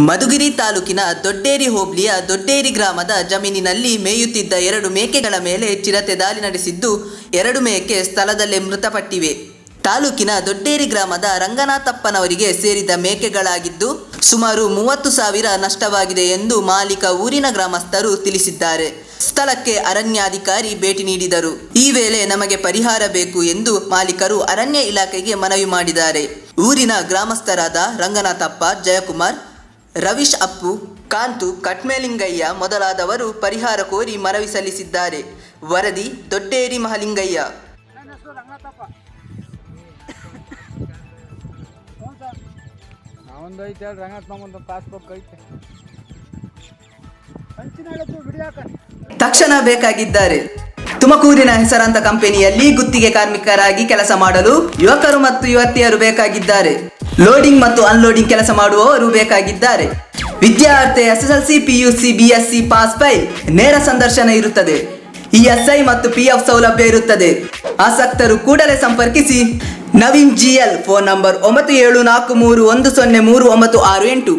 ಮಧುಗಿರಿ ತಾಲೂಕಿನ ದೊಡ್ಡೇರಿ ಹೋಬಳಿಯ ದೊಡ್ಡೇರಿ ಗ್ರಾಮದ ಜಮೀನಿನಲ್ಲಿ ಮೇಯುತ್ತಿದ್ದ 2 ಮೇಕೆಗಳ ಮೇಲೆ ಚಿರತೆ ದಾಳಿ ನಡೆಸಿದ್ದು 2 ಮೇಕೆ ಸ್ಥಳದಲ್ಲೇ ಮೃತಪಟ್ಟಿವೆ. ತಾಲೂಕಿನ ದೊಡ್ಡೇರಿ ಗ್ರಾಮದ ರಂಗನಾಥಪ್ಪನವರಿಗೆ ಸೇರಿದ ಮೇಕೆಗಳಾಗಿದ್ದು ಸುಮಾರು 30,000 ನಷ್ಟವಾಗಿದೆ ಎಂದು ಮಾಲೀಕ ಊರಿನ ಗ್ರಾಮಸ್ಥರು ತಿಳಿಸಿದ್ದಾರೆ. ಸ್ಥಳಕ್ಕೆ ಅರಣ್ಯಾಧಿಕಾರಿ ಭೇಟಿ ನೀಡಿದರು. ಈ ವೇಳೆ ನಮಗೆ ಪರಿಹಾರ ಬೇಕು ಎಂದು ಮಾಲೀಕರು ಅರಣ್ಯ ಇಲಾಖೆಗೆ ಮನವಿ ಮಾಡಿದ್ದಾರೆ. ಊರಿನ ಗ್ರಾಮಸ್ಥರಾದ ರಂಗನಾಥಪ್ಪ, ಜಯಕುಮಾರ್, ರವೀಶ್ ಅಪ್ಪು, ಕಾಂತು, ಕಟ್ಮೇಲಿಂಗಯ್ಯ ಮೊದಲಾದವರು ಪರಿಹಾರ ಕೋರಿ ಮನವಿ ಸಲ್ಲಿಸಿದ್ದಾರೆ. ವರದಿ ದೊಡ್ಡೇರಿ ಮಹಲಿಂಗಯ್ಯ. ತಕ್ಷಣ ಬೇಕಾಗಿದ್ದಾರೆ. ತುಮಕೂರಿನ ಹೆಸರಾಂತ ಕಂಪನಿಯಲ್ಲಿ ಗುತ್ತಿಗೆ ಕಾರ್ಮಿಕರಾಗಿ ಕೆಲಸ ಮಾಡಲು ಯುವಕರು ಮತ್ತು ಯುವತಿಯರು ಬೇಕಾಗಿದ್ದಾರೆ. ಲೋಡಿಂಗ್ ಮತ್ತು ಅನ್ಲೋಡಿಂಗ್ ಕೆಲಸ ಮಾಡುವವರು ಬೇಕಾಗಿದ್ದಾರೆ. ವಿದ್ಯಾರ್ಥಿ SSLC, PUC, BSc pass by ನೇರ ಸಂದರ್ಶನ ಇರುತ್ತದೆ. ESI ಮತ್ತು PF ಸೌಲಭ್ಯ ಇರುತ್ತದೆ. ಆಸಕ್ತರು ಕೂಡಲೇ ಸಂಪರ್ಕಿಸಿ. Naveen GL, phone number 9743103968.